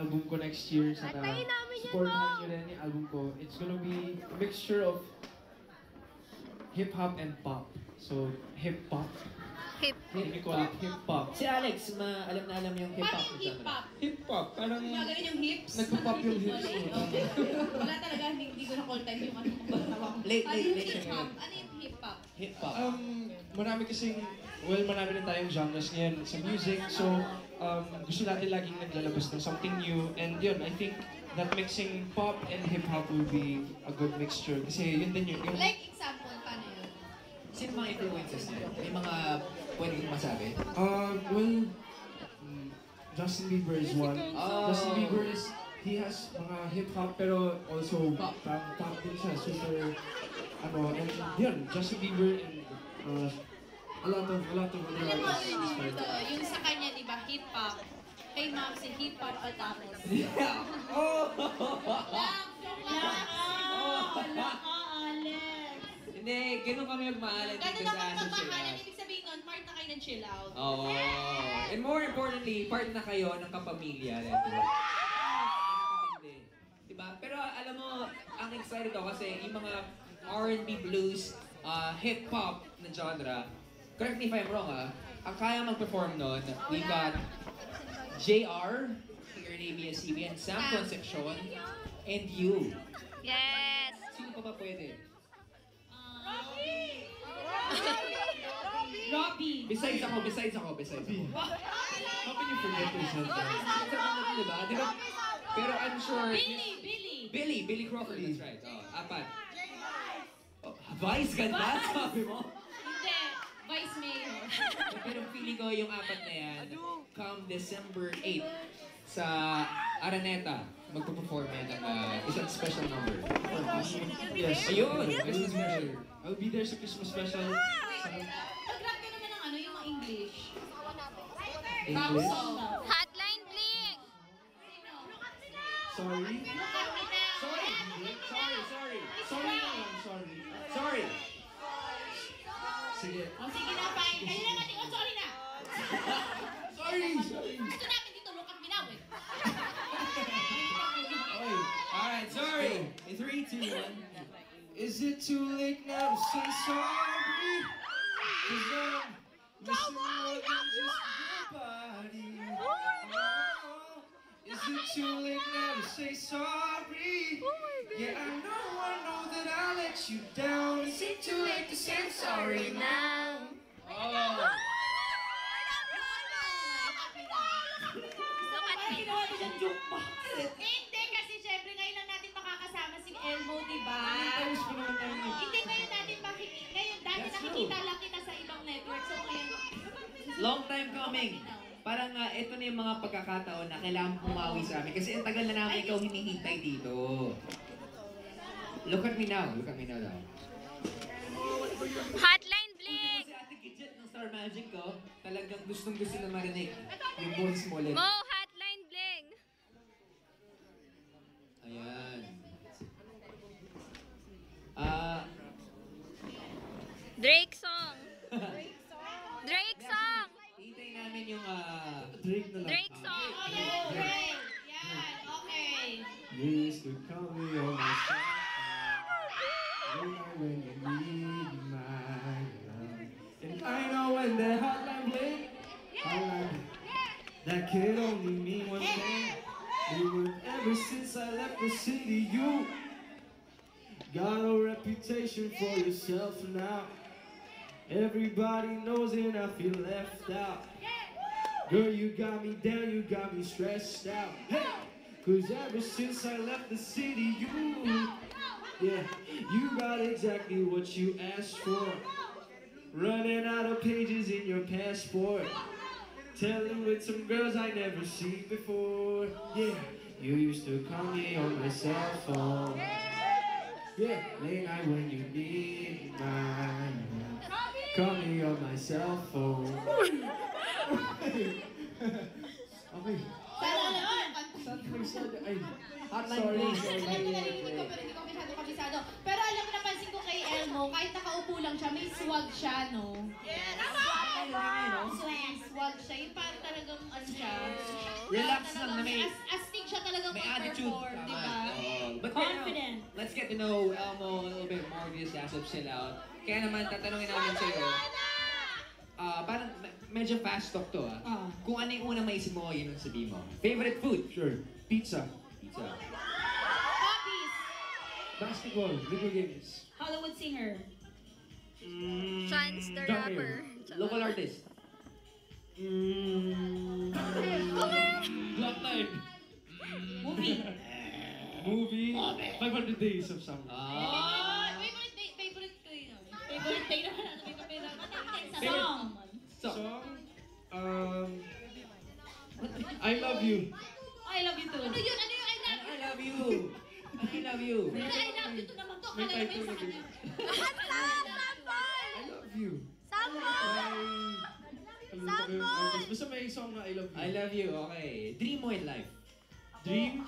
album ko next year. Sana supportahan nyo rin yung album ko. It's gonna be a mixture of hip-hop and pop. So, hip-hop. Hindi ko alam, hip-hop. Si Alex, alam na alam yung hip-hop. Paano yung hip-hop? Hip-hop, parang Gumagano yung hips? nagpa-pop yung hips mo. Okay. Wala talaga, hindi ko na call time yung ano kung ba't tawag. Late Ano yung siya hip-hop? ngayon. Ano yung hip-hop? Hip-hop. Marami kasing, marami na tayong genres ngayon sa music. So, gusto natin laging naglalabas ng something new. And yun, I think that mixing pop and hip-hop will be a good mixture. Kasi yun din yung Like example, paano yun? Sino mga influences niyo? May mga pwede kong masabi? Justin Bieber is one. Justin Bieber he has mga hip-hop pero also pop din siya. Super, and yun, Justin Bieber and a lot of other Alam mo, artists. yung sa kanya, di ba, hip-hop. Kay Ma'am, si hip-hop at tapos. Yeah! Oh! Hindi, ganun kami magmahalan Ganun dito naman sa Chill magmahalan. Out. Ibig sabihin nun, part na kayo ng chill out. Oo. And more importantly, part na kayo ng kapamilya. Diba? Pero alam mo, ang excited ako kasi yung mga R&B blues, hip-hop na genre, correct me if I'm wrong ang kaya mag-perform nun, we got JR, your name is CBN, Sam Concepcion, and you. Yes! Sino pa ba pwede? Robbie! Besides ako. How can you forget yourself? Diba? Pero I'm sure... Billy! Billy Crawford, that's right. Apat. Vice, ganda, sabi mo? Hindi, Vice Mayor. Pero feeling ko yung apat na yan, come December 8 sa Araneta, magpo-perform yan ng isang special number. Yes. Ayun! Christmas special. I'll be there sa Christmas special. Mag-rap ka naman ng ano, yung mga English. Rap English? song. Hotline Bling! Sorry? Sorry! Sige. O sige na, fine. Kaya na natin, sorry na. Sorry! Gusto namin dito, look at me now eh. Alright, sorry! In 3, 2, 1. Is it too late now to say sorry? 'Cause I'm missing more than just your body. Oh, is it too late now to say sorry? Yeah, I know that I let you down. Is it too late to say sorry now? Oh. Hindi, kasi syempre ngayon lang natin makakasama si Elmo, di ba? Times pa naman tayo. Hindi ngayon natin makikita. Ngayon, dati nakikita lang kita sa ibang network. So ngayon, Long time coming. Parang ito na yung mga pagkakataon na kailangan pumawi sa amin. Kasi ang tagal na namin ikaw hinihintay dito. Look at me now daw. Hotline Bling! Si Ate Gidget ng Star Magic ko, talagang gustong-gusto na marinig yung voice mo ulit. Mo, Hotline Bling! Ayan. Drake song! Drake song! Hintay namin yung Drake na lang. Drake song! oh yeah, great. Yan, okay. You used to call me on my cell phone when you need my love. And I know when the hotline bling, that could only mean one thing. Ever since I left the city, you got a reputation for yourself now. Everybody knows it, I feel left out. Girl, you got me down, you got me stressed out. Hey! Cause ever since I left the city, you got exactly what you asked for. Running out of pages in your passport. Telling with some girls I never seen before. Yeah, you used to call me on my cell phone. Yeah, late night when you need my love. Call me on my cell phone. Okay. Sana naman. Ay, Hotline sorry. Bling. Alam ko narinig ko, pero hindi ko masyado kabisado. Pero alam mo, napansin ko kay Elmo, kahit nakaupo lang siya, may swag siya, no? Yes! Swag siya. Yung parang talagang ano siya. Relax Talagang lang na may... Astig siya talagang May attitude. mag-perform, di ba? But right now, Confident. let's get to know Elmo a little bit more of this as of chill out. Kaya naman, tatanungin namin sa'yo. Parang medyo fast talk to Kung ano yung unang maisip mo, yun ang sabihin mo. Favorite food? Sure. Pizza. Pizza. Hobbies. Basketball. Video games. Hollywood singer. Chance the Dahil. rapper. Local artist? Bloodline. Movie. Movie. 500 Days of Summer. Favorite ko yun. Favorite day naman natin. Favorite- Song. Song. I Love You. I love you too. Ano yun? Ano yung I love you? I love you. I love you. Ano I love you to naman to? May Akala naman title sa na kanya. I Love You. Basta may song na I Love You. I love you. Okay. Dream mo in life? Dream.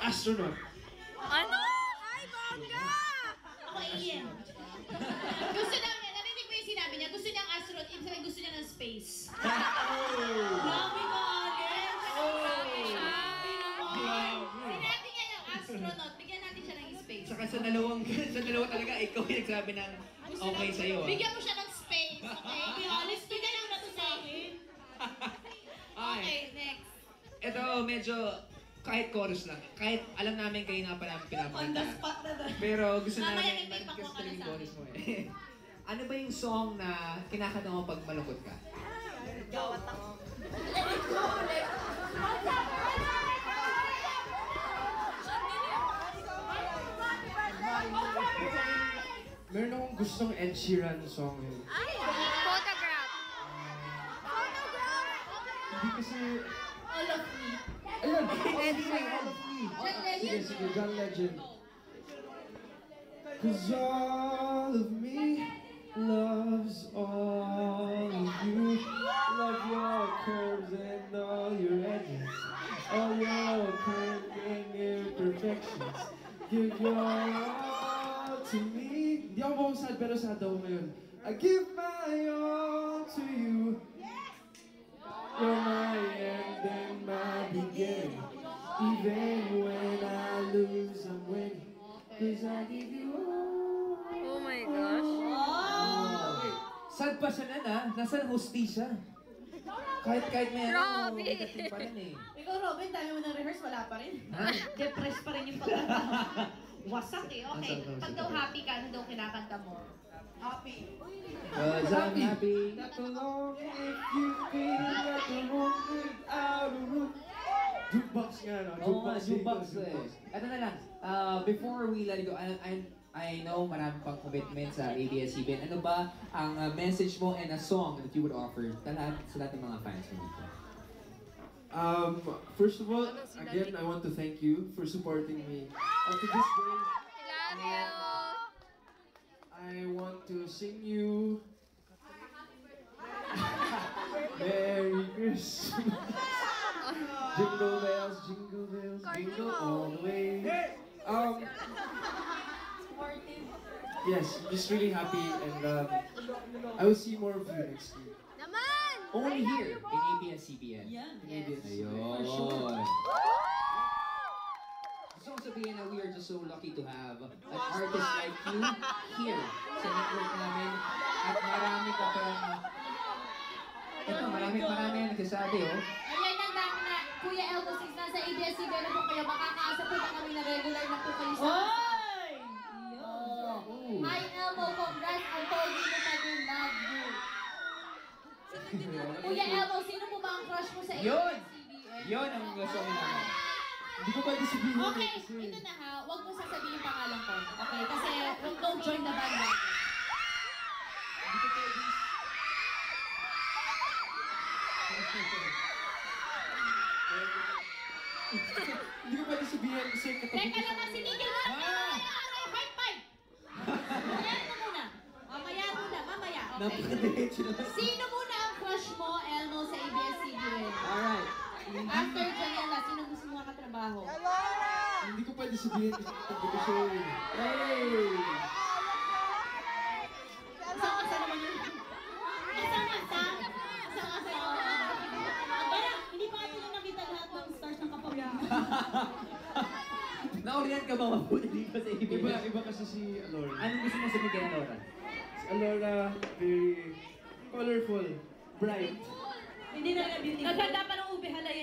Astronaut. Ano? Ay, bongga! Ako alien. Gusto namin, narinig mo yung sinabi niya, gusto niyang astronaut, ibig sabihin gusto niya ng space. Grabe ka, alien. Sinabi niya yung astronaut, bigyan natin siya ng space. Saka sa dalawa talaga, ikaw yung nagsabi ng okay sa'yo. Bigyan mo siya ng space, okay? Be honest, bigyan mo na to sa akin. Okay, next. Ito, medyo kahit chorus lang. Kahit alam namin kayo na pa namin On the pinapakanta. spot na doon. Pero gusto Mamaya namin, may kasi pakuha ka na talagang sa chorus mo eh. Ano ba yung song na kinakanta mo pag malungkot ka? Meron akong gustong Ed Sheeran song yun. Ay, photograph. Hindi kasi... All of me. Ayun! Eddie Ray, All of Me. John Sige, Legend. sige, John Legend. Cause all of me loves all of you. Love your curves and all your edges. All your perfect imperfections. Give your all to me. Hindi ako mukhang sad, pero sad ako ngayon. I give my all to you. You're my end and my beginning. Even when I lose, I'm winning. Cause I give you all. Oh my gosh. Sad pa siya na nasa hostisya. Kahit may Grabe. negative pa rin eh. Ikaw, Robin, dami mo ng rehearse, wala pa rin. Ha? Depressed pa rin yung pagkanta mo. Wasak eh. Okay, Wasak. pag daw happy ka, ano daw kinakanta mo? Happy. Cause I'm happy. Not alone if you feel like a room without a roof. Jukebox nga, no? Oo nga, jukebox eh. Ito na lang, before we let it go, I know marami pang commitment sa ABS-CBN. Ano ba ang message mo and a song that you would offer sa lahat ng mga fans mo dito? First of all, again, I want to thank you for supporting me. Up to this day, Love you. I want to sing you Merry Christmas. Jingle bells, jingle all the way. Yes, I'm just really happy, and I will see more of you next year. Naman! Only here in ABS-CBN. Yan. Maybe it's- Ayun. Gusto kong sabihin na we are just so lucky to have an artist like you here sa network namin. At marami ka pang... Ito, marami ang nagsasabi, oh. Ayan, nandang na, Kuya Elmo, since nasa ABS-CBN na po kayo, makakaasa po ba kami na regular na po kayo sa... Oh. Hi Elmo, congrats! Ang pogi mo pa din, love you. Kuya Elmo, sino po ba ang crush mo sa Yun! ABS-CBN? Yun ang gusto ko naman. Hindi ko pwede sabihin Okay, kasi... ito na ha. Huwag mo sasabihin yung pangalan ko. Okay, kasi don't join the band. Hindi ko pwede sabihin kasi katabi Teka lang na, sinigil mo na! High five! Mamaya muna. Mamaya, okay? Napakadiretso naman. Sino muna ang crush mo, Elmo, sa ABS-CBN? Alright. After Janela, sino gusto mo katrabaho? Hindi ko pwede sabihin kasi katabi ko siya eh. Hey! Isang asa naman yun. Isang asa? Isang asa? Kaya, hindi pa natin nakita lahat ng stars ng Na-orient ka ba mabuti dito sa ABS? Iba kasi si Alora. Anong gusto mong sabihin kay Laura? Si Alora, very colorful, bright. Hindi na beauty. Naghanda pa ng ube halay